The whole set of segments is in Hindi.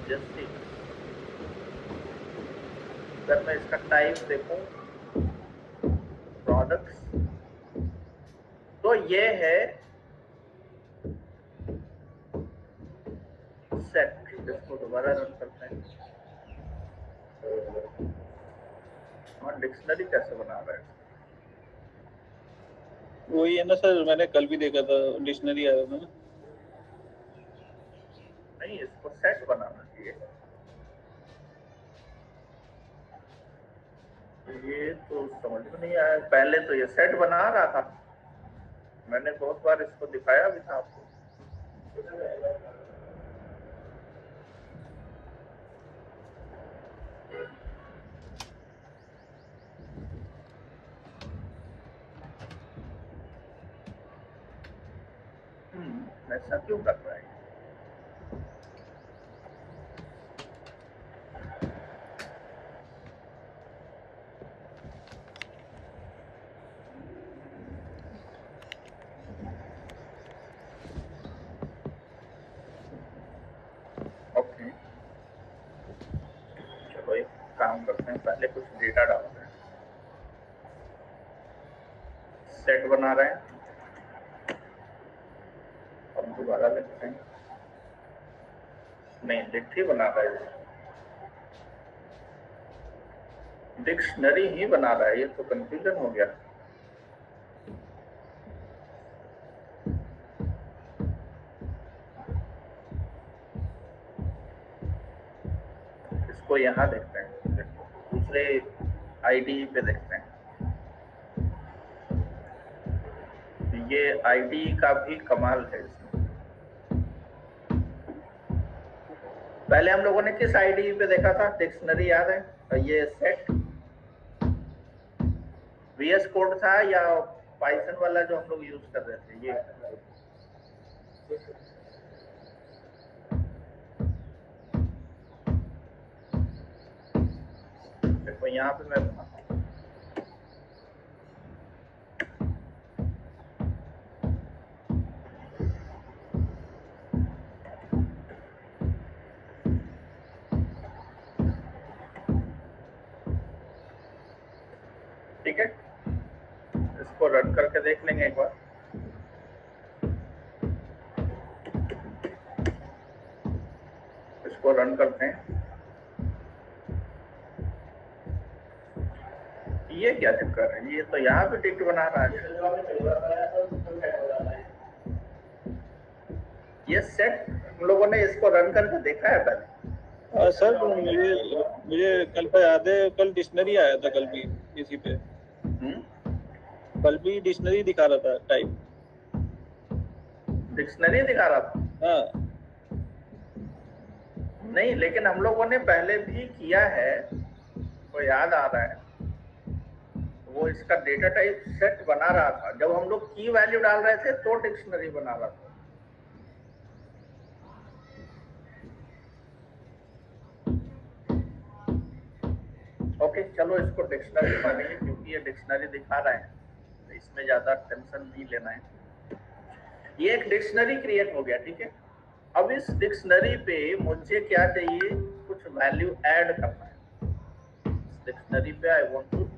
जैसे अगर मैं इसका टाइप देखूं प्रोडक्ट्स, तो ये है सेट। इसको दोबारा रन करते हैं। और डिक्शनरी कैसे बना रहा है? वही है ना सर, मैंने कल भी देखा था, डिक्शनरी आया था ना। नहीं, इसको सेट बनाना चाहिए। ये तो समझ में नहीं आया। पहले तो ये सेट बना रहा था, मैंने बहुत बार इसको दिखाया भी था आपको। ऐसा क्यों कर रहा है? ओके, चलो एक काम करते हैं, पहले कुछ डेटा डालते हैं। सेट बना रहे हैं, अब दोबारा लिखते हैं। नहीं, डिक्ट ही बना रहा है, डिक्शनरी ही बना रहा है। ये तो कंफ्यूजन हो गया। इसको यहाँ देखते हैं, दूसरे आईडी पे देखते हैं। ये आईडी का भी कमाल है इसमें। पहले हम लोगों ने किस आईडी पे देखा था? डिक्शनरी, याद है? और ये सेट VS कोड था या पाइथन वाला जो हम लोग यूज कर रहे थे? ये देखो, यहाँ पे मैं बनाता हूँ। ठीक है, इसको रन करके देख लेंगे एक बार। इसको रन करते हैं। ये क्या चक्कर है? ये तो यहाँ पे टिक बना रहा है। ये सेट हम लोगों ने इसको रन करके देखा है पहले। सर मुझे कल का याद है, कल डिक्शनरी आया था कल भी इसी पे। कल भी डिक्शनरी दिखा रहा था टाइप। डिक्शनरी दिखा रहा था? हाँ। नहीं, लेकिन हम लोगों ने पहले भी किया है, तो याद आ रहा है। वो इसका डेटा टाइप सेट बना रहा था, जब हम लोग की वैल्यू डाल रहे थे तो डिक्शनरी बना रहा था। ओके, चलो इसको डिक्शनरी मानेंगे, क्योंकि ये डिक्शनरी दिखा रहा है, तो इसमें ज्यादा टेंशन नहीं लेना है। ये एक डिक्शनरी क्रिएट हो गया, ठीक है। अब इस डिक्शनरी पे मुझे क्या चाहिए? कुछ वैल्यू ऐड करना है। इस डिक्शनरी पे I want to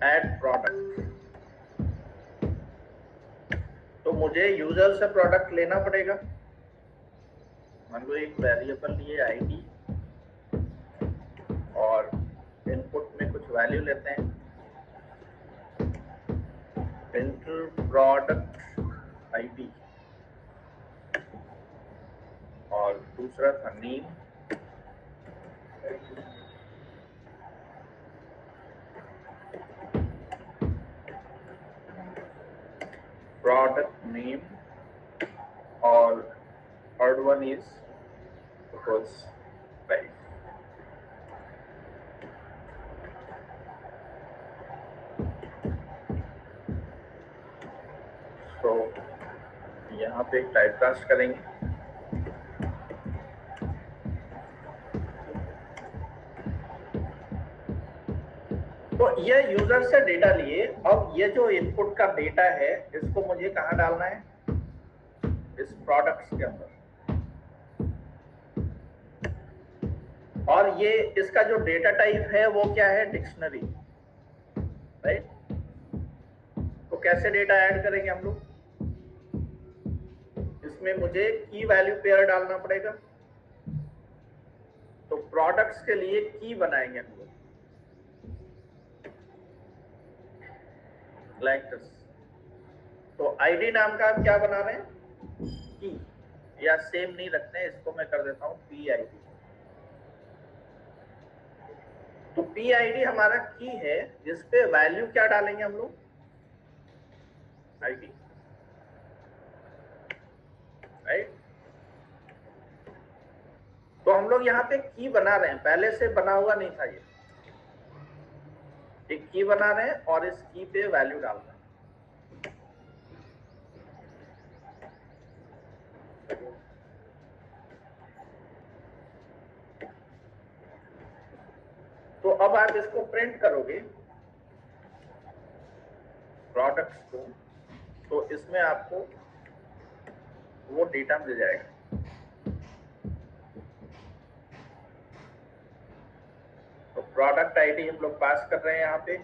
add product. तो मुझे यूजर से प्रोडक्ट लेना पड़ेगा। मान लो एक वेरिएबल लिए आईडी, और इनपुट में कुछ वैल्यू लेते हैं। एंटर प्रोडक्ट आईडी, और दूसरा था नेम। प्रोडक्ट नेम, और third one is suppose price. तो यहाँ पे टाइप कास्ट करेंगे। तो ये यूजर से डेटा लिए, अब ये जो इनपुट का डेटा है, इसको मुझे कहाँ डालना है? इस प्रोडक्ट्स के अंदर, और ये इसका जो डेटा टाइप है वो क्या है, डिक्शनरी, राइट। तो कैसे डेटा ऐड करेंगे हम लोग, इसमें मुझे की वैल्यू पेयर डालना पड़ेगा। तो प्रोडक्ट्स के लिए की बनाएंगे हम लोग, लाइक दिस। तो आईडी नाम का हम क्या बना रहे हैं, की, या सेम नहीं रखते हैं, इसको मैं कर देता हूं पी आई डी। तो पी आई डी हमारा की है, जिसपे वैल्यू क्या डालेंगे हम लोग, आईडी, राइट। तो हम लोग यहाँ पे की बना रहे हैं, पहले से बना हुआ नहीं था ये, एक की बना रहे हैं और इस की पे वैल्यू डाल रहे हैं। तो अब आप इसको प्रिंट करोगे प्रोडक्ट्स को, तो इसमें आपको वो डेटा मिल जाएगा। तो प्रोडक्ट आईडी हम लोग पास कर रहे हैं यहाँ पे,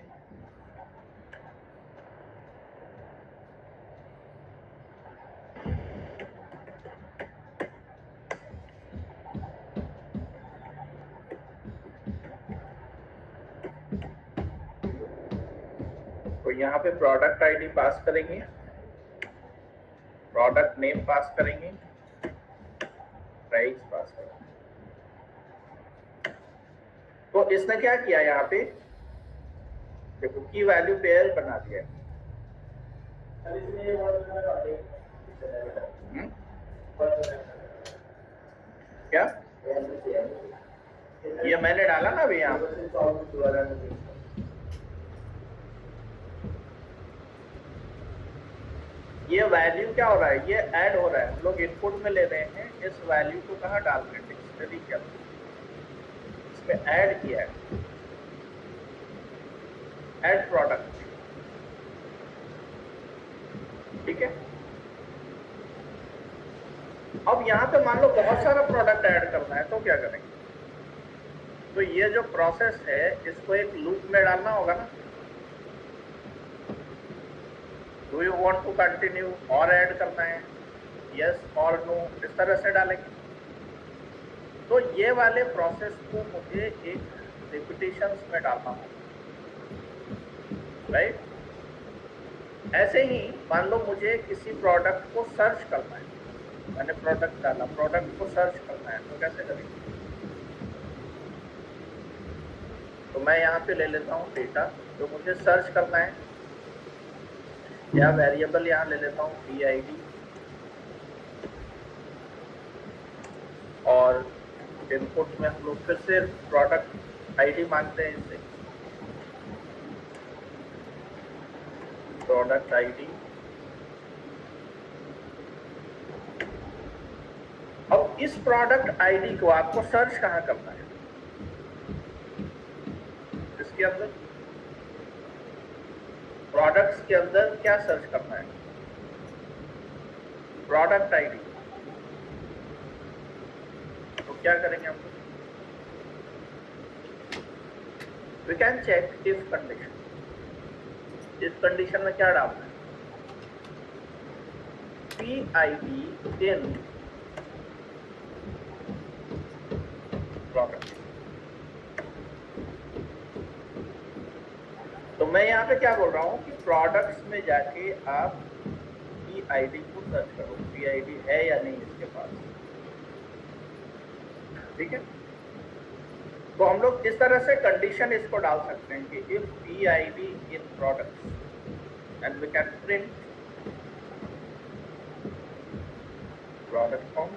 तो यहाँ पे प्रोडक्ट आईडी पास करेंगे, प्रोडक्ट नेम पास करेंगे, प्राइस पास करेंगे। तो इसने क्या किया यहाँ पे, देखो की वैल्यू पेयर बना दिया। क्या ये मैंने डाला ना अभी यहाँ, ये वैल्यू क्या हो रहा है, ये ऐड हो रहा है, हम लोग इनपुट में ले रहे हैं, इस वैल्यू को कहाँ डाल रहे हैं, डिक्शनरी के अंदर, इसमें ऐड किया है, ऐड प्रोडक्ट, ठीक है। अब यहाँ पे मान लो बहुत सारा प्रोडक्ट ऐड करना है, तो क्या करेंगे, तो ये जो प्रोसेस है इसको एक लूप में डालना होगा ना, do you want to continue, और ऐड करना है, यस और नो, इस तरह से डालेंगे। तो ये वाले प्रोसेस को मुझे एक रिपीटिशंस में डालना होगा, राइट। ऐसे ही मान लो मुझे किसी प्रोडक्ट को सर्च करना है, मैंने प्रोडक्ट डाला, प्रोडक्ट को सर्च करना है, तो कैसे करेंगे, तो मैं यहाँ पे ले लेता हूँ डेटा जो मुझे सर्च करना है, या वेरिएबल यहाँ ले लेता हूँ PID, और इनपुट में हम लोग फिर से प्रोडक्ट आईडी मांगते हैं, इससे प्रोडक्ट आईडी। अब इस प्रोडक्ट आईडी को आपको सर्च कहाँ करना है, इसके अंदर प्रोडक्ट्स के अंदर क्या सर्च करना है, प्रोडक्ट आईडी। तो क्या करेंगे हम, we can check if condition, इस कंडीशन में क्या डालना है, PID इन प्रोडक्ट। तो मैं यहाँ पे क्या बोल रहा हूँ कि प्रोडक्ट्स में जाके आप PID को सर्च करो, PID है या नहीं इसके पास, ठीक है। तो हम लोग इस तरह से कंडीशन इसको डाल सकते हैं कि if PID in products and we can print product form,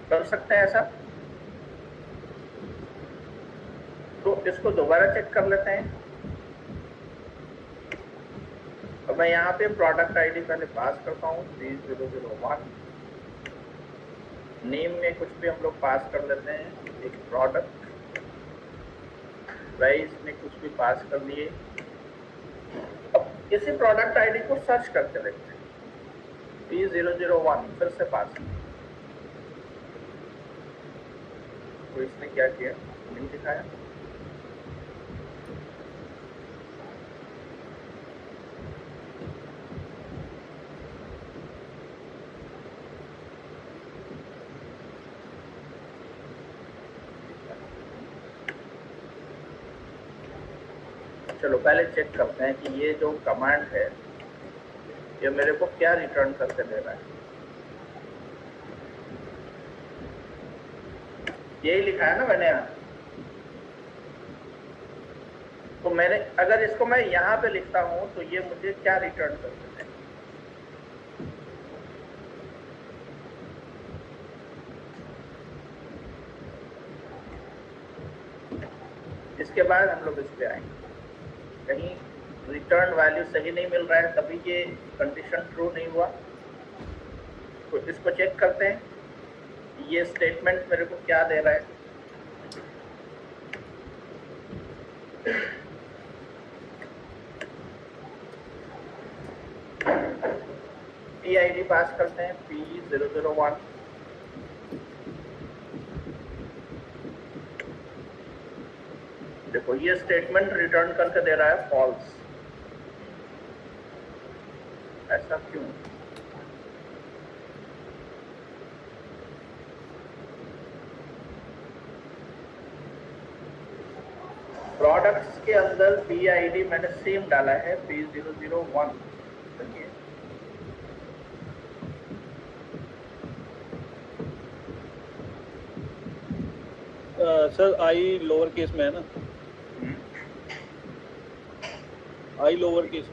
कर सकते हैं ऐसा। तो इसको दोबारा चेक कर लेते हैं। तो मैं यहाँ पे प्रोडक्ट आईडी पहले पास करता हूँ 3001, नेम में कुछ भी हम लोग पास कर लेते हैं, एक प्रोडक्ट, प्राइस में कुछ भी पास कर लिए, किसी प्रोडक्ट आईडी को सर्च करके देखते हैं। P001 फिर से पास, तो इसने क्या किया, नहीं दिखाया। चलो पहले चेक करते हैं कि ये जो कमांड है ये मेरे को क्या रिटर्न करके दे रहा है। यही लिखा है ना मैंने यहाँ, तो मैंने अगर इसको मैं यहाँ पे लिखता हूँ तो ये मुझे क्या रिटर्न करके देगा। इसके बाद हम लोग इस पे आएंगे। कहीं रिटर्न वैल्यू सही नहीं मिल रहा है तभी ये कंडीशन ट्रू नहीं हुआ, तो इसको चेक करते हैं ये स्टेटमेंट मेरे को क्या दे रहा है। PID पास करते हैं P001, देखो ये स्टेटमेंट रिटर्न करके दे रहा है फॉल्स। ऐसा क्यों? प्रोडक्ट्स के अंदर PID मैंने सेम डाला है P001, देखिए सर आई लोअर केस में है ना, आई लोअर केस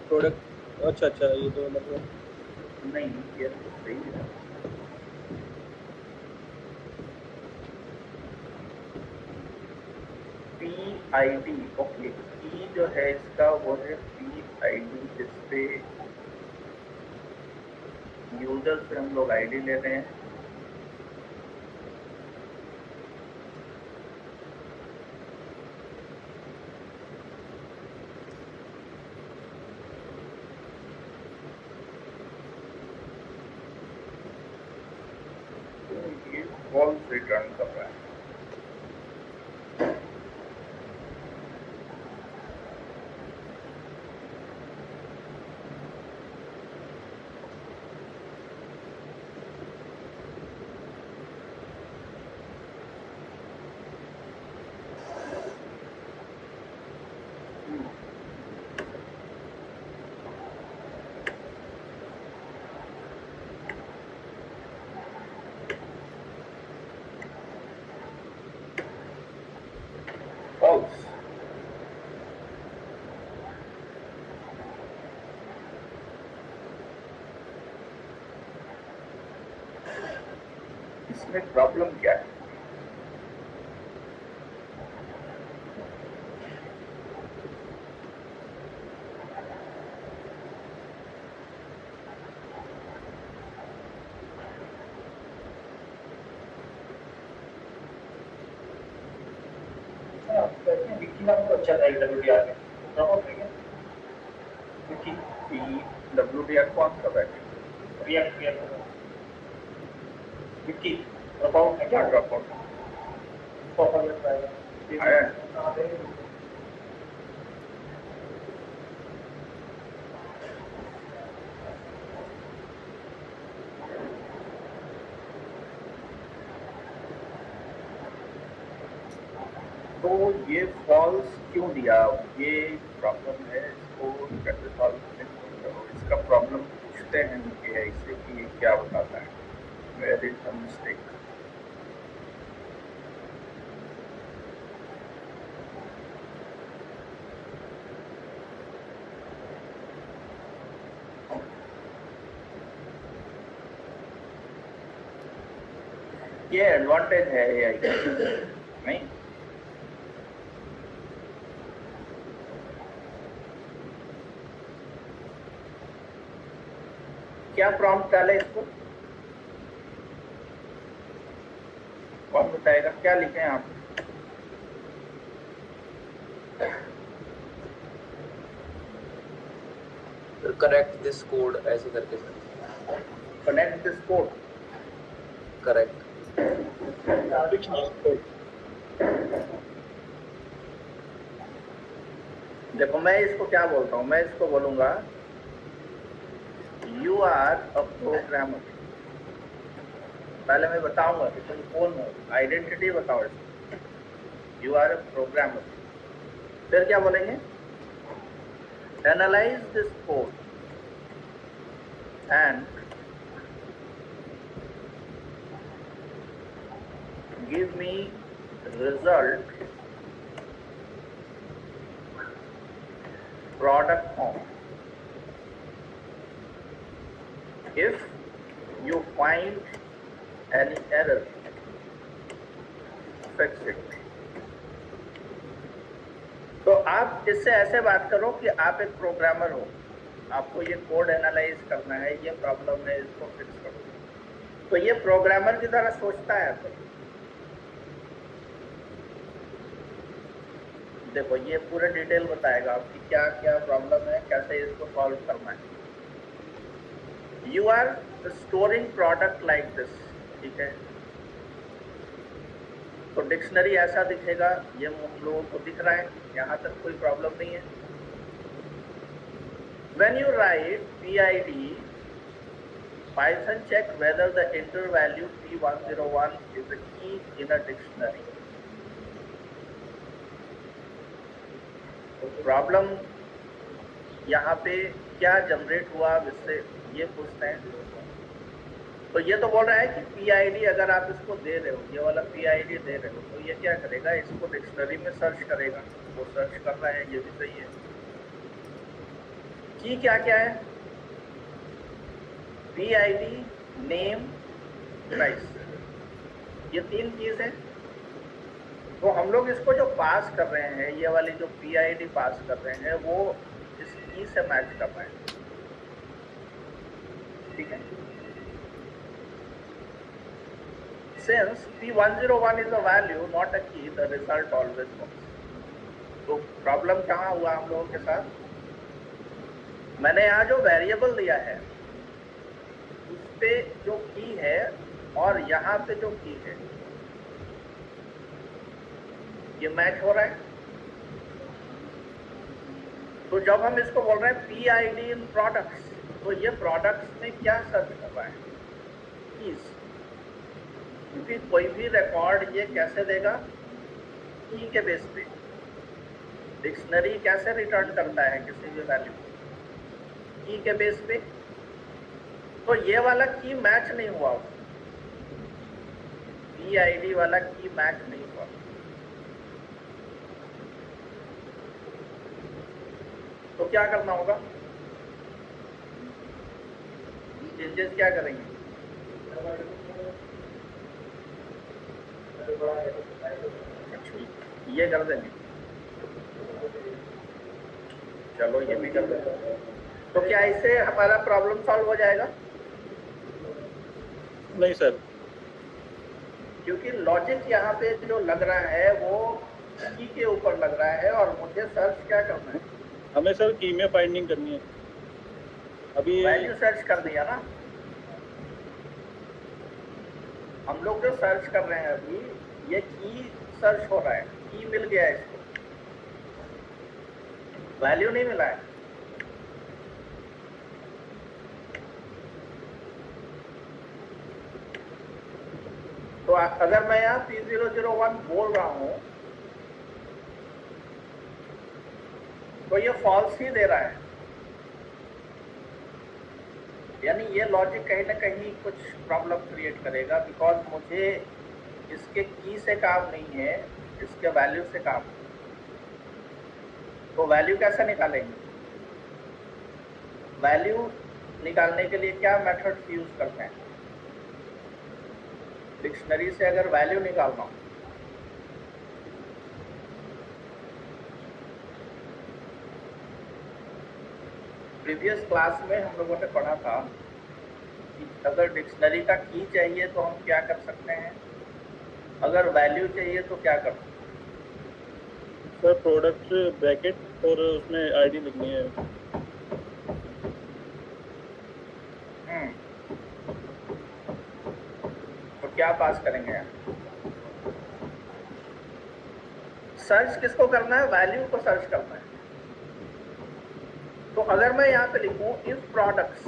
प्रोडक्ट। अच्छा ये तो मतलब नहीं, ये तो सही है। PID, ओके, P जो है इसका वो है PID, जिसपे यूजर से हम लोग आईडी ले रहे हैं। तो ये फॉल्स रिटर्न कर रहा है। False. इसमें प्रॉब्लम क्या है? विक्की नाम तो अच्छा था WDR में, प्रमोट है क्या? विक्की WDR कौन सा बैठे? रिएक्ट विक्की प्रमोट है क्या? ड्रॉप आउट परफॉर्मेंस आएगा आया? तो ये फॉल्स क्यों दिया? ये प्रॉब्लम है, इसको कैसे सॉल्व करो। इसका प्रॉब्लम पूछते हैं कि इससे कि ये क्या बताता है, वेयर इज द मिस्टेक। ये एडवांटेज है AI का, नहीं? क्या प्रॉम्प्ट डाले इसको? कौन बताएगा क्या लिखे हैं आप? करेक्ट दिस कोड ऐसे करके sir. Connect this code. Correct. देखो मैं इसको क्या बोलता हूँ, मैं इसको बोलूंगा यू आर अ प्रोग्रामर। पहले मैं बताऊंगा कि तुम कौन हो, आइडेंटिटी बताओ इसको। You are a programmer. फिर क्या बोलेंगे, analyse this code and give me result product form. If you find any error, fix it. तो आप इससे ऐसे बात करो कि आप एक प्रोग्रामर हो, आपको ये कोड एनालाइज करना है, ये प्रॉब्लम है, इसको फिक्स करो। तो ये प्रोग्रामर की तरह सोचता है। तो देखो ये पूरे डिटेल बताएगा आपकी क्या क्या प्रॉब्लम है, कैसे इसको सॉल्व करना है। You are storing product like this, ठीक है। तो डिक्शनरी ऐसा दिखेगा, ये हम लोगों को दिख रहा है, यहाँ तक कोई प्रॉब्लम नहीं है। When you write PID, Python check whether the enter value P101 is a key in a dictionary. तो प्रॉब्लम यहाँ पे क्या जनरेट हुआ, इससे ये पूछते हैं। तो ये तो बोल रहा है कि PID अगर आप इसको दे रहे हो, ये वाला PID दे रहे हो, तो ये क्या करेगा, इसको डिक्शनरी में सर्च करेगा। वो सर्च कर रहा है, ये भी सही है। की क्या क्या है, PID, नेम, प्राइस, ये 3 कीज है। तो हम लोग इसको जो पास कर रहे हैं, ये वाली जो PID पास कर रहे हैं, वो इस की से मैच कर रहे हैं, ठीक है। Since P101 is a value, not a key, the result always works. तो प्रॉब्लम कहाँ हुआ हम लोगों के साथ, मैंने यहाँ जो वेरिएबल दिया है उस पे जो की है और यहाँ पे जो की है, ये मैच हो रहा है। तो जब हम इसको बोल रहे हैं PID इन प्रोडक्ट्स, तो ये प्रोडक्ट्स में क्या सर्च कर रहा है, कीज। क्योंकि कोई भी रिकॉर्ड ये कैसे देगा, की के बेस पे। डिक्शनरी कैसे रिटर्न करता है किसी भी वैल्यू, की के बेस पे। तो ये वाला की मैच नहीं हुआ, PID वाला की मैच नहीं हुआ। तो क्या करना होगा, चेंजेस क्या करेंगे, ये कर देंगे। चलो ये भी कर देंगे। तो क्या इससे हमारा प्रॉब्लम सॉल्व हो जाएगा? नहीं सर, क्योंकि लॉजिक यहाँ पे जो लग रहा है वो की के ऊपर लग रहा है, और मुझे सर्च क्या करना है, हमें सर की में फाइंडिंग करनी है। अभी वैल्यू सर्च कर दिया ना हम लोग, जो सर्च कर रहे हैं अभी, ये की सर्च हो रहा है, की मिल गया है इसको, वैल्यू नहीं मिला है। तो अगर मैं यहाँ P001 बोल रहा हूं तो ये फॉल्स ही दे रहा है, यानी ये लॉजिक कहीं ना कहीं कुछ प्रॉब्लम क्रिएट करेगा, बिकॉज मुझे इसके की से काम नहीं है, इसके वैल्यू से काम है। तो वैल्यू कैसे निकालेंगे, वैल्यू निकालने के लिए क्या मेथड्स यूज करते हैं, डिक्शनरी से अगर वैल्यू निकालना हो, प्रीवियस क्लास में हम लोगों ने पढ़ा था कि अगर डिक्शनरी का की चाहिए तो हम क्या कर सकते हैं, अगर वैल्यू चाहिए तो क्या कर सकते हैं। सर प्रोडक्ट ब्रैकेट और उसमें आईडी लिखनी है। तो क्या पास करेंगे यहाँ? सर्च किसको करना है? वैल्यू को सर्च करना है। तो अगर मैं यहाँ पे लिखूं इफ प्रोडक्ट्स,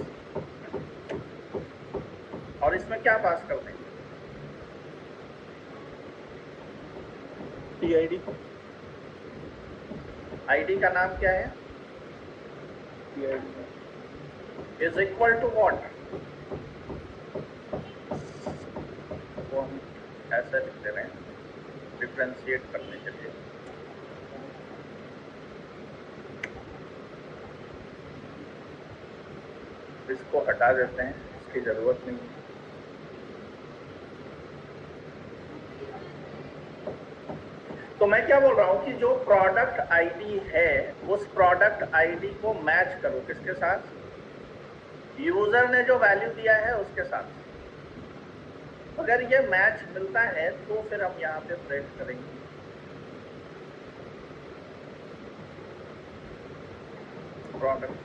और इसमें क्या पास कर देंगे? PID आईडी का नाम क्या है? PID is equal to what? वो हम ऐसा लिख दे रहे हैं डिफ्रेंशिएट करने के लिए। इसको हटा देते हैं, इसकी जरूरत नहीं है। तो मैं क्या बोल रहा हूं कि जो प्रोडक्ट आईडी है उस प्रोडक्ट आईडी को मैच करो किसके साथ? यूजर ने जो वैल्यू दिया है उसके साथ। अगर ये मैच मिलता है तो फिर हम यहाँ पे प्रिंट करेंगे प्रोडक्ट,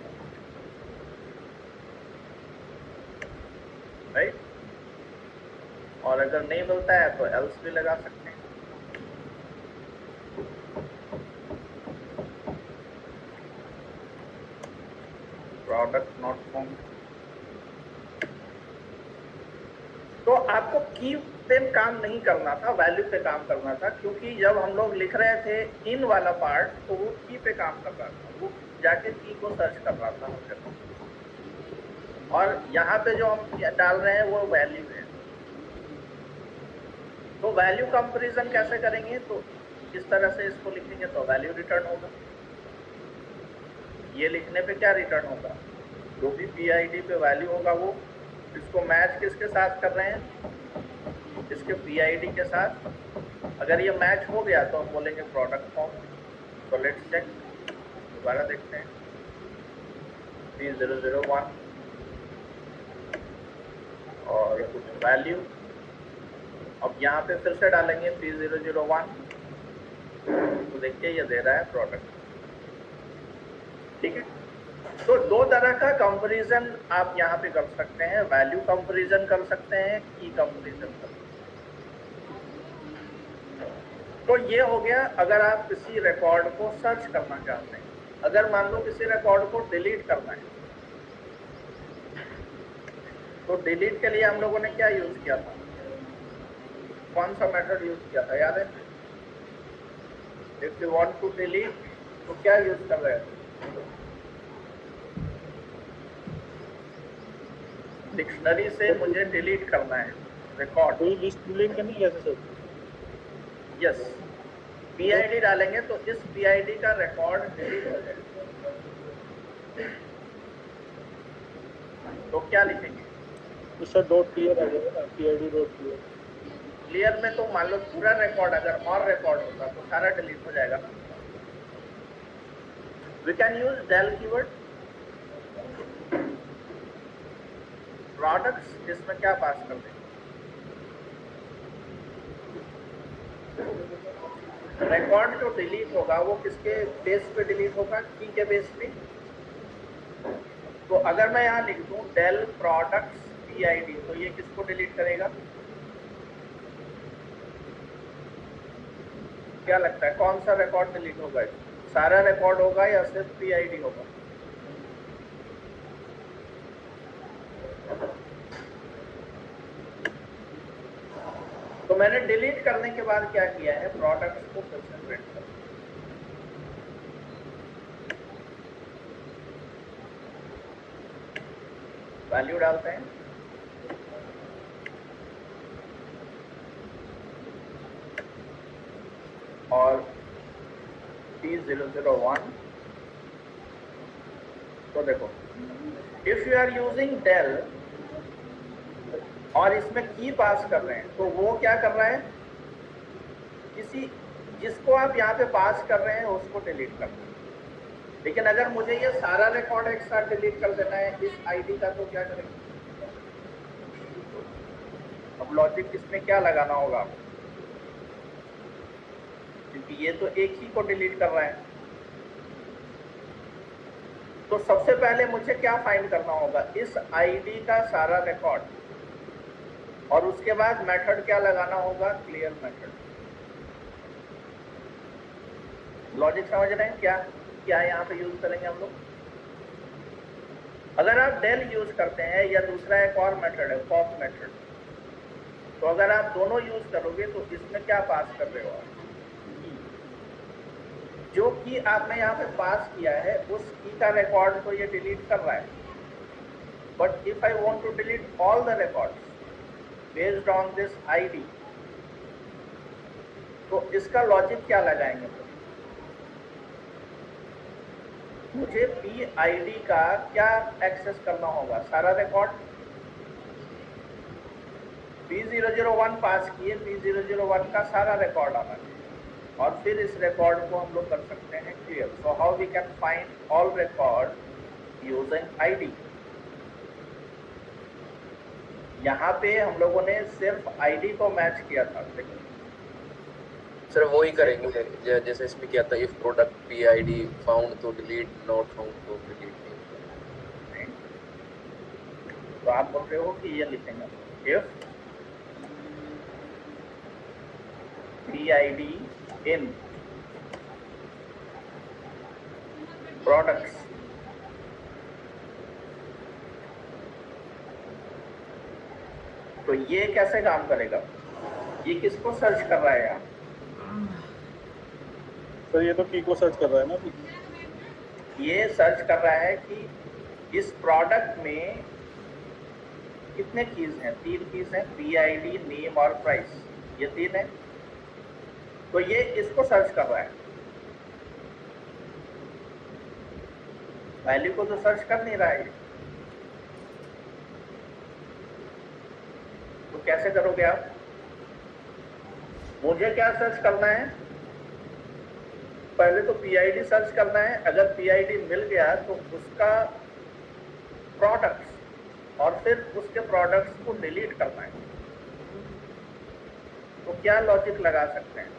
राइट? और अगर नहीं मिलता है तो एल्स भी लगा सकते हैं। Product not found. तो आपको की पे काम नहीं करना था, वैल्यू पे काम करना था, क्योंकि जब हम लोग लिख रहे थे इन वाला पार्ट तो वो की पे काम कर रहा था, वो जाके की को सर्च कर रहा था हमसे। और यहाँ पे जो हम डाल रहे हैं वो वैल्यू है। तो वैल्यू कंपैरिजन कैसे करेंगे? तो इस तरह से इसको लिखेंगे तो वैल्यू रिटर्न होगा। ये लिखने पे क्या रिटर्न होगा? जो भी PID पे वैल्यू होगा वो इसको मैच किसके साथ कर रहे हैं? इसके PID के साथ। अगर ये मैच हो गया तो हम बोलेंगे प्रोडक्ट फॉर्म। तो लेट्स चेक, दोबारा देखते हैं। P001 और कुछ वैल्यू। अब यहाँ पे फिर से डालेंगे P001, तो देखिए ये दे रहा है प्रोडक्ट। ठीक है, तो दो तरह का कंपैरिजन आप यहाँ पे कर सकते हैं, वैल्यू कंपैरिजन कर सकते हैं, की कंपैरिजन कर सकते हैं। तो ये हो गया अगर आप किसी रिकॉर्ड को सर्च करना चाहते हैं। अगर मान लो किसी रिकॉर्ड को डिलीट करना है तो डिलीट के लिए हम लोगों ने क्या यूज किया था? कौन सा मेथड यूज किया था याद है? If you want to delete तो क्या यूज कर रहे थे? डिक्शनरी से मुझे डिलीट करना है रिकॉर्ड। कोई लिस्ट डिलीट करनी है कैसे सर? यस, PID डालेंगे तो इस PID का रिकॉर्ड डिलीट हो जाएगा। तो क्या लिखेंगे? तो सर डॉट क्लियर आ जाएगा ना, PID डॉट क्लियर। क्लियर में तो मान लो पूरा रिकॉर्ड अगर और रिकॉर्ड होता तो सारा डिलीट हो जाएगा ना। We can use del keyword. Products इसमें क्या पास कर देंगे? रिकॉर्ड जो डिलीट होगा वो किसके बेस पे डिलीट होगा? की के बेस पे। तो अगर मैं यहाँ लिख दूं del products PID तो ये किसको डिलीट करेगा? क्या लगता है कौन सा रिकॉर्ड डिलीट होगा? सारा रिकॉर्ड होगा या सिर्फ PID होगा? तो मैंने डिलीट करने के बाद क्या किया है? प्रोडक्ट्स को फिर से प्रिंट कर, वैल्यू डालते हैं और P001। तो देखो if you are using del और इसमें की पास कर रहे हैं तो वो क्या कर रहा है? किसी जिसको आप यहाँ पे पास कर रहे हैं उसको डिलीट करना है। लेकिन अगर मुझे ये सारा रिकॉर्ड एक साथ डिलीट कर देना है इस आईडी का तो क्या करेंगे? अब लॉजिक इसमें क्या लगाना होगा आपको? क्योंकि ये तो एक ही को डिलीट कर रहा है। तो सबसे पहले मुझे क्या फाइंड करना होगा, इस आईडी का सारा रिकॉर्ड, और उसके बाद मेथड क्या लगाना होगा, क्लियर मेथड। लॉजिक समझ रहे हैं क्या क्या यहाँ पे यूज करेंगे हम लोग? अगर आप डेल यूज करते हैं या दूसरा एक और मेथड है पॉप मेथड, तो अगर आप दोनों यूज करोगे तो इसमें क्या पास कर रहे हो आप, जो की आपने यहाँ पे पास किया है उस की का रिकॉर्ड तो ये डिलीट कर रहा है, but if I want to delete all the records based on this ID, तो इसका लॉजिक क्या लगाएंगे? मुझे पी आईडी का क्या एक्सेस करना होगा, सारा रिकॉर्ड। P001 पास किए, P001 का सारा रिकॉर्ड आना चाहिए, और फिर इस रिकॉर्ड को हम लोग कर सकते हैं clear. So how we can find all record using ID. यहाँ पे हम लोगों ने सिर्फ आईडी को मैच किया था, देखिए सर वो ही करेंगे जैसे इसमें क्या था, इफ प्रोडक्ट PID फाउंड तो डिलीट, नॉट फाउंड तो डिलीट नहीं। तो आप बोल रहे हो कि ये लिखेंगे इफ PID in products तो ये कैसे काम करेगा, ये किसको सर्च कर रहा है यहाँ? सर ये तो की को सर्च कर रहा है ना अभी। ये सर्च कर रहा है कि इस प्रोडक्ट में कितने कीज हैं, 3 कीज हैं, PID, नेम और प्राइस, ये 3 है। तो ये इसको सर्च कर रहा है, वैल्यू को तो सर्च कर नहीं रहा है। तो कैसे करोगे आप? मुझे क्या सर्च करना है, पहले तो PID सर्च करना है। अगर PID मिल गया तो उसका प्रोडक्ट्स और फिर उसके प्रोडक्ट्स को डिलीट करना है। तो क्या लॉजिक लगा सकते हैं?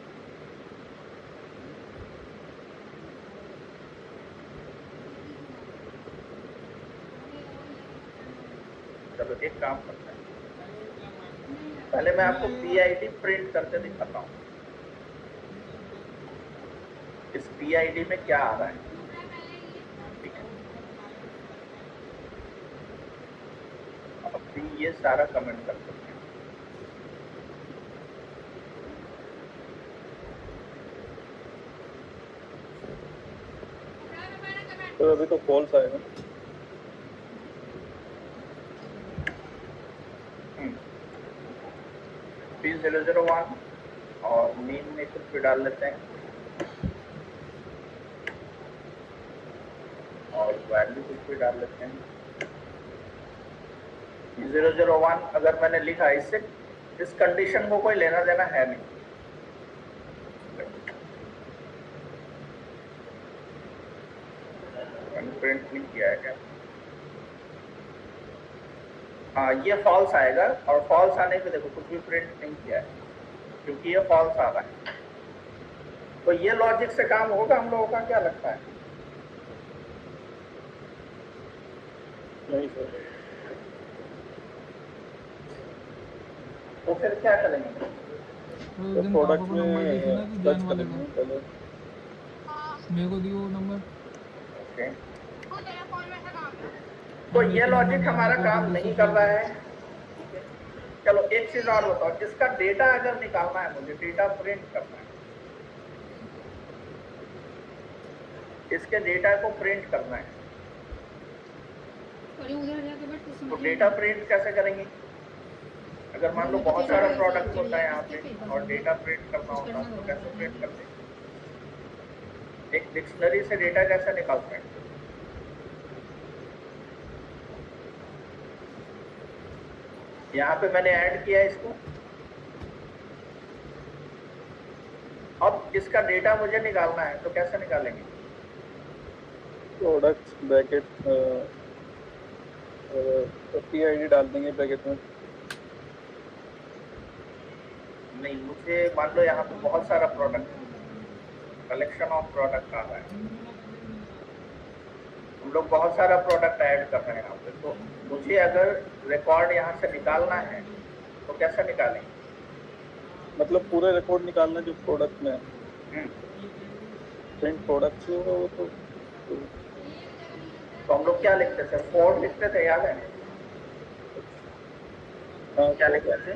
चलो एक काम करते हैं, पहले मैं आपको PID प्रिंट करके दिखाता हूँ, इस PID में क्या आ रहा है। ठीक है, अभी ये सारा कमेंट कर सकते हैं। तो अभी तो फॉल्स आएगा। P001 और मीन में कुछ भी डाल लेते हैं और वैल्यू कुछ भी डाल लेते हैं। P001 अगर मैंने लिखा, इससे इस कंडीशन को कोई लेना देना है नहीं। प्रिंट नहीं किया है क्या? हाँ, ये फॉल्स आएगा, और फॉल्स आने पे देखो कुछ भी प्रिंट नहीं किया है क्योंकि ये फॉल्स आ रहा है। तो ये लॉजिक से काम होगा हम लोगों का, क्या लगता है? नहीं सर। तो फिर क्या करेंगे? तो प्रोडक्ट में सर्च करेंगे पहले। मेरे को दियो नंबर। ओके, तो ये लॉजिक हमारा काम नहीं कर रहा है। चलो एक चीज और बताओ, इसका डेटा अगर निकालना है, मुझे डेटा प्रिंट करना है, इसके डेटा को प्रिंट करना है, तो डेटा प्रिंट कैसे करेंगे? अगर मान लो बहुत सारा प्रोडक्ट होता है यहाँ पे और डेटा प्रिंट करना होता है, तो कैसे प्रिंट करते हैं? एक डिक्शनरी से डेटा कैसे निकालते हैं? यहाँ पे मैंने ऐड किया है इसको। अब इसका डेटा मुझे निकालना है, तो कैसे निकालेंगे? प्रोडक्ट ब्रैकेट PID डाल देंगे ब्रैकेट में। नहीं, मुझे मान लो यहाँ पे बहुत सारा प्रोडक्ट, कलेक्शन ऑफ प्रोडक्ट आ रहा है, हम लोग बहुत सारा प्रोडक्ट ऐड कर रहे हैं यहाँ पे, तो मुझे अगर रिकॉर्ड यहाँ से निकालना है तो कैसे निकालेंगे? मतलब पूरे रिकॉर्ड निकालना जो प्रोडक्ट में हम्म, प्रिंट प्रोडक्ट से होगा वो तो तो हम लोग क्या लिखते थे? 4 लिखते थे, याद है? क्या लिखते थे?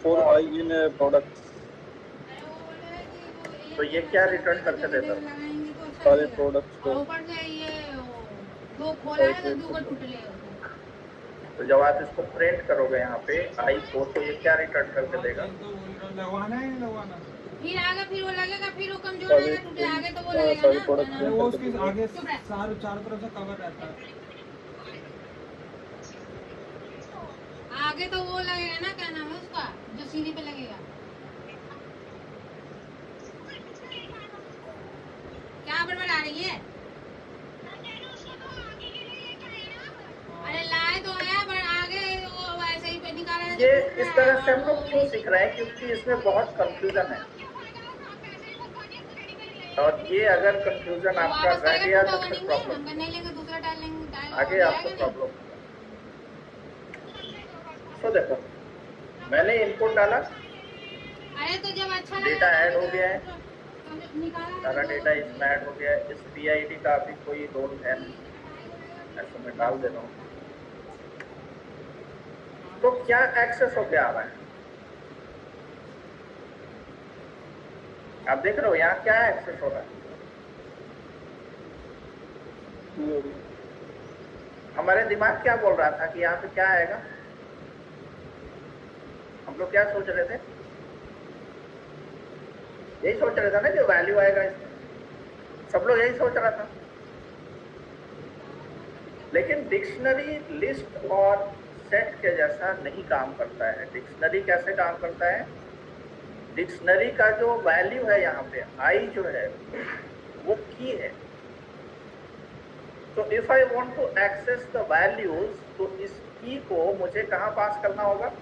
फॉर आई इन प्रोडक्ट तो ये क्या रिटर्न करके देता था? सारे प्रोडक्ट्स को ऊपर से ये दो खोला है तो दो का टूट ले तो जब आप इसको प्रिंट करोगे यहाँ पे आई को, तो ये क्या रिटर्न करके देगा? लगवाना है लगवाना फिर आगे फिर वो लगेगा, फिर वो कमजोर सारे रहेगा, टूटे आगे तो वो सारे लगेगा प्रोडक्ट ना। प्रिंट वो करके उसके देगा। आगे चारों तरफ से कवर रहता है। आगे तो वो लगेगा ना, क्या नाम है उसका जो सीढ़ी पे लगेगा, क्या बड़बड़ा रही है? अरे लाए तो है पर आगे वो वैसे ही पे निकाला है तो ये टूट इस रहा तरह है। से हम लोग क्यों सीख रहे हैं? क्योंकि इसमें बहुत कंफ्यूजन है, और ये अगर कंफ्यूजन तो आपका वापस रह करेगा गया टूटा तो हुआ फिर नहीं है, प्रॉब्लम, हम नहीं लेंगे दूसरा टाइल लेंगे, टाइल आगे जाएगा आपको नहीं। प्रॉब्लम। तो देखो, मैंने इनपुट डाला, अरे तो जब अच्छा डेटा लगेगा ऐड हो तो गया है, तो निकाला है सारा तो डेटा इसमें ऐड हो गया है। इस PID का अभी कोई रोल है नहीं, ऐसे मैं डाल दे रहा हूँ। तो क्या एक्सेस होके आ रहा है? आप देख रहे हो यहाँ क्या एक्सेस हो रहा है? हमारे दिमाग क्या बोल रहा था कि यहाँ पे क्या आएगा? हम लोग क्या सोच रहे थे? यही सोच रहे थे ना जो वैल्यू आएगा इसमें, सब लोग यही सोच रहा था। लेकिन डिक्शनरी लिस्ट और सेट के जैसा नहीं काम करता है। डिक्शनरी कैसे काम करता है? डिक्शनरी का जो वैल्यू है यहाँ पे आई जो है वो की है। तो if I want to access the values, तो इस की को मुझे कहाँ पास करना होगा?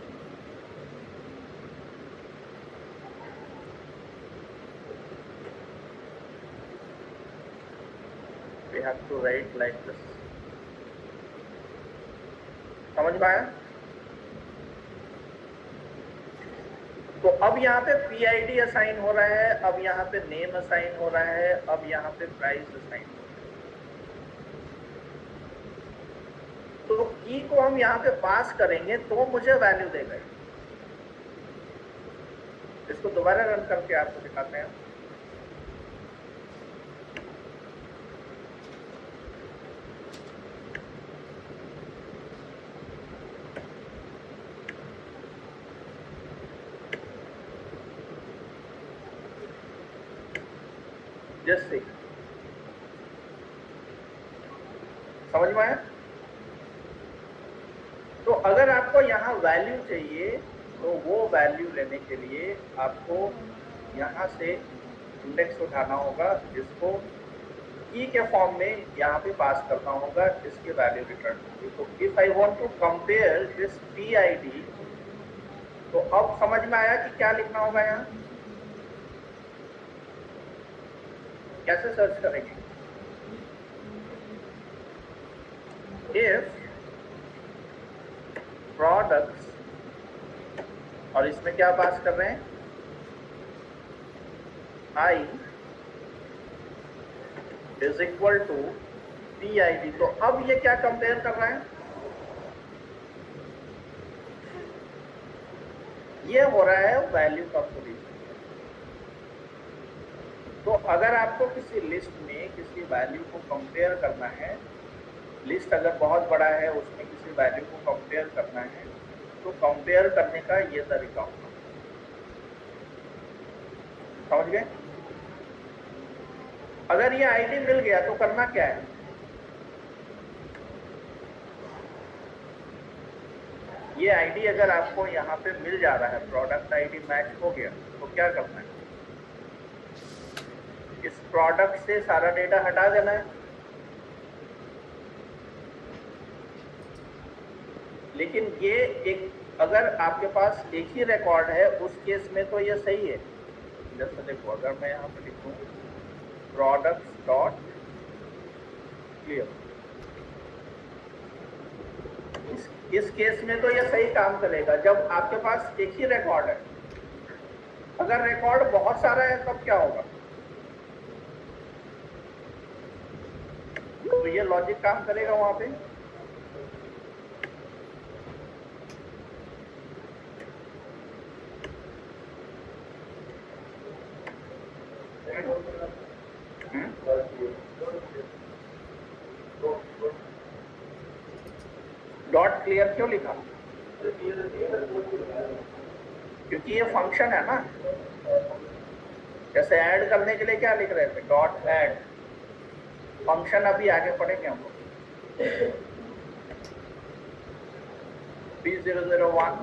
We have to write like this. समझ में आया? तो अब यहाँ पे PID असाइन हो रहा है, अब यहाँ पे नेम असाइन हो रहा है, अब यहाँ पे प्राइस असाइन हो रहा है। तो की को हम यहाँ पे पास करेंगे तो मुझे वैल्यू देगा। इसको दोबारा रन करके आपको दिखाते हैं। जैसे समझ में आया? तो अगर आपको यहाँ वैल्यू चाहिए तो वो वैल्यू लेने के लिए आपको यहाँ से इंडेक्स उठाना होगा, जिसको की के फॉर्म में यहाँ पे पास करना होगा, इसके वैल्यू रिटर्न होगी। तो if I want to compare this PID, तो अब समझ में आया कि क्या लिखना होगा यहाँ? कैसे सर्च करेंगे? इफ प्रोडक्ट्स, और इसमें क्या पास कर रहे हैं? I is equal to PID। तो अब ये क्या कंपेयर कर रहा है? ये हो रहा है वैल्यू कंपेरिजन। तो अगर आपको किसी लिस्ट में किसी वैल्यू को कंपेयर करना है, लिस्ट अगर बहुत बड़ा है उसमें किसी वैल्यू को कंपेयर करना है, तो कंपेयर करने का ये तरीका होगा। समझ गए? अगर ये आईडी मिल गया तो करना क्या है? ये आईडी अगर आपको यहाँ पे मिल जा रहा है, प्रोडक्ट आईडी मैच हो गया, तो क्या करना है? इस प्रोडक्ट से सारा डेटा हटा देना है। लेकिन ये एक, अगर आपके पास एक ही रिकॉर्ड है उस केस में तो ये सही है। जैसे देखो, अगर मैं यहाँ पे लिखूँ प्रोडक्ट्स डॉट क्लियर। इस केस में तो ये सही काम करेगा जब आपके पास एक ही रिकॉर्ड है। अगर रिकॉर्ड बहुत सारा है तब क्या होगा? तो ये लॉजिक काम करेगा वहां पे। डॉट क्लियर क्यों लिखा? क्योंकि ये फंक्शन है ना। जैसे ऐड करने के लिए क्या लिख रहे थे? Dot add. फंक्शन अभी आगे पढ़ेंगे हम लोग। P001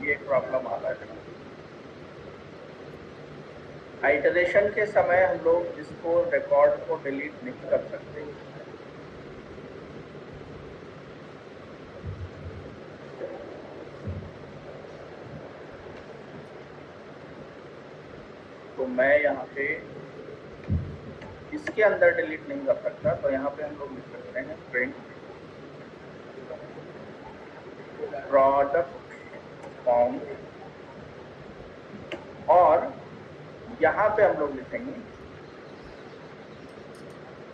ये प्रॉब्लम आ रहा है। आइटरेशन के समय हम लोग इसको रिकॉर्ड को डिलीट नहीं कर सकते। तो मैं यहाँ पे इसके अंदर डिलीट नहीं कर सकता, तो यहाँ पे हम लोग लिख सकते हैं प्रिंट प्रोडक्ट फाउंड, और यहाँ पे हम लोग लिखेंगे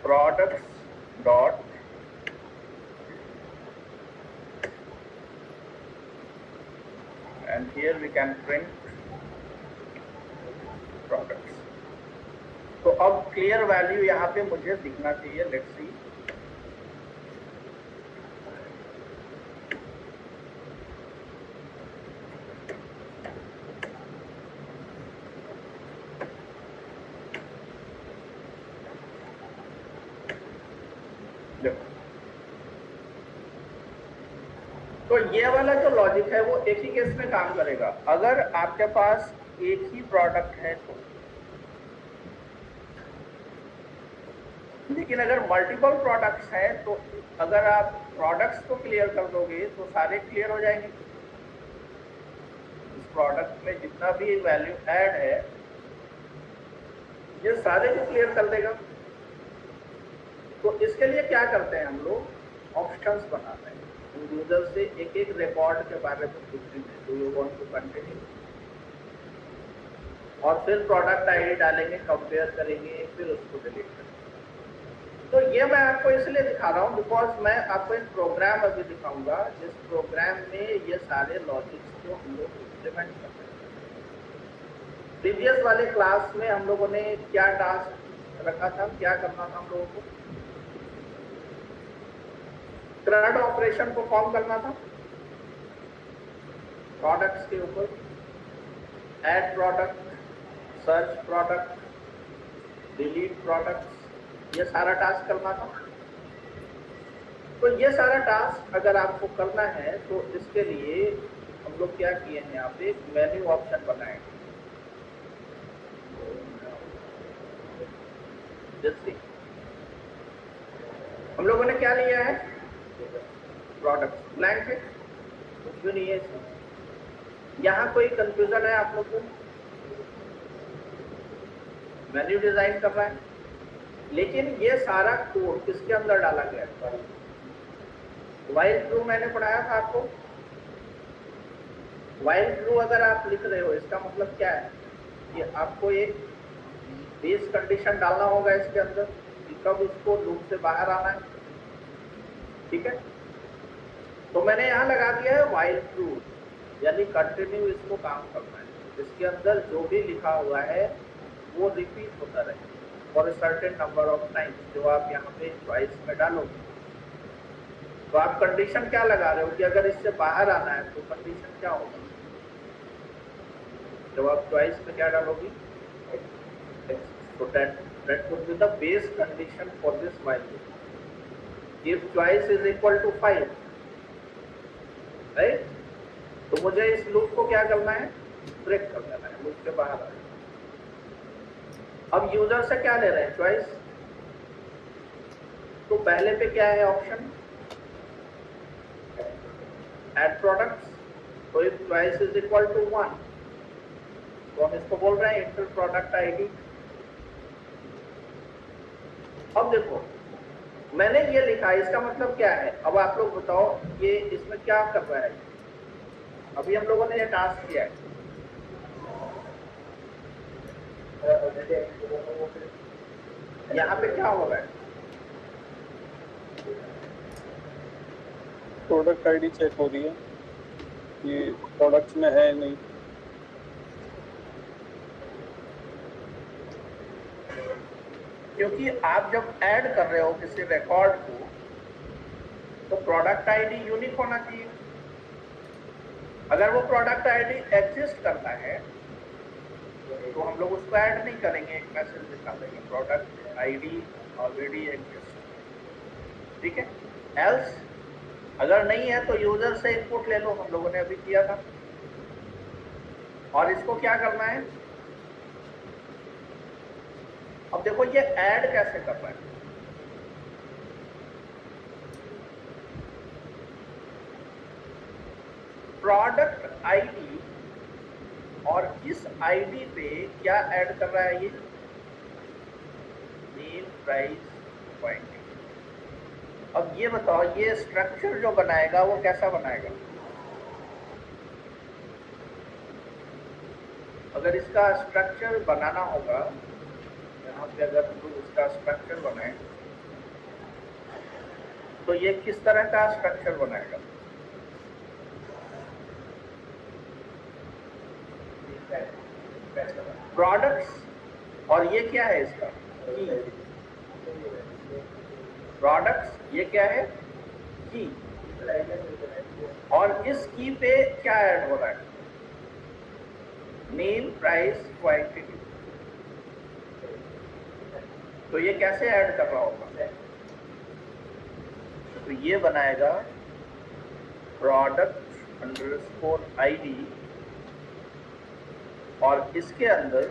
products dot and here we can print products। तो अब क्लियर वैल्यू यहाँ पे मुझे दिखना चाहिए। Let's see. तो ये वाला जो लॉजिक है वो एक ही केस में काम करेगा। अगर आपके पास एक ही प्रोडक्ट है तो, लेकिन अगर मल्टीपल प्रोडक्ट्स हैं तो अगर आप प्रोडक्ट्स को क्लियर कर दोगे तो सारे क्लियर हो जाएंगे। इस प्रोडक्ट में जितना भी वैल्यू ऐड है ये सारे को क्लियर कर देगा। तो इसके लिए क्या करते हैं हम लोग? ऑप्शंस बनाते हैं। यूजर से एक एक रिकॉर्ड के बारे में पूछते हैं, do you want to continue, और फिर प्रोडक्ट आईडी डालेंगे, कंपेयर करेंगे, फिर उसको डिलीट करेंगे। तो ये मैं आपको इसलिए दिखा रहा हूँ बिकॉज मैं आपको एक प्रोग्राम अभी दिखाऊंगा जिस प्रोग्राम में ये सारे लॉजिक्स को हम लोग इम्प्लीमेंट करते हैं। प्रीवियस वाले क्लास में हम लोगों ने क्या टास्क रखा था, क्या करना था हम लोगों को? CRUD ऑपरेशन परफॉर्म करना था प्रोडक्ट्स के ऊपर। Add product, search product, delete products, ये सारा टास्क करना था। तो ये सारा टास्क अगर आपको करना है तो इसके लिए हम लोग क्या किए हैं, यहाँ पे मेन्यू ऑप्शन बनाए। जैसे हम लोगों ने क्या लिया है? प्रोडक्ट ब्लैंक है, कुछ भी नहीं है इसमें। यहाँ कोई कंफ्यूजन है आप लोग को? मेन्यू डिजाइन कर रहा है, लेकिन ये सारा कोड किसके अंदर डाला गया है? व्हाइल ट्रू मैंने पढ़ाया था आपको। व्हाइल ट्रू अगर आप लिख रहे हो इसका मतलब क्या है कि आपको एक बेस कंडीशन डालना होगा इसके अंदर कि कब उसको लूप से बाहर आना है। ठीक है, तो मैंने यहाँ लगा दिया है व्हाइल ट्रू, यानी कंटिन्यू इसको काम करना है। इसके अंदर जो भी लिखा हुआ है वो रिपीट होता रहे for a certain number of times. जो आप यहाँ पे चॉइस में डालोगे तो आप कंडीशन क्या लगा रहे हो कि अगर इससे बाहर आना है तो कंडीशन क्या होगा? जब आप चॉइस में क्या डालोगे, so that would be the base condition for this while loop. If choice is equal to 5, right? तो मुझे इस लूप को क्या करना है? ब्रेक कर देना है, लूप से बाहर आना है। अब यूजर से क्या ले रहे हैं? चॉइस। तो पहले पे क्या है ऑप्शन? ऐड प्रोडक्ट्स, तो if twice is equal to 1 तो हम इसको बोल रहे हैं इंटर प्रोडक्ट आईडी। अब देखो मैंने ये लिखा, इसका मतलब क्या है? अब आप लोग बताओ ये इसमें क्या कर रहा है? अभी हम लोगों ने ये टास्क किया है, यहाँ पे क्या हो रहा है? प्रोडक्ट आईडी चेक हो रही है, ये प्रोडक्ट्स में है नहीं। क्योंकि आप जब ऐड कर रहे हो किसी रिकॉर्ड को तो प्रोडक्ट आईडी यूनिक होना चाहिए। अगर वो प्रोडक्ट आईडी एग्जिस्ट करता है तो हम लोग उसको ऐड नहीं करेंगे, एक मैसेज दिखा देंगे प्रोडक्ट आईडी ऑलरेडी एग्जिस्ट, ठीक है। एल्स अगर नहीं है तो यूजर से इनपुट ले लो, हम लोगों ने अभी किया था। और इसको क्या करना है? अब देखो ये ऐड कैसे कर रहा है। प्रोडक्ट आईडी और इस आईडी पे क्या ऐड कर रहा है? ये नेम प्राइस क्वांटिटी। अब ये बताओ ये स्ट्रक्चर जो बनाएगा वो कैसा बनाएगा? अगर इसका स्ट्रक्चर बनाना होगा, यहाँ पे अगर हम लोग इसका स्ट्रक्चर बनाए तो ये किस तरह का स्ट्रक्चर बनाएगा? प्रोडक्ट्स और ये क्या है इसका? प्रोडक्ट्स ये क्या है? की। और इस की पे क्या ऐड हो रहा है? Name price quantity. तो ये कैसे ऐड कर रहा होगा? तो ये बनाएगा प्रोडक्ट अंडरस्कोर आईडी और इसके अंदर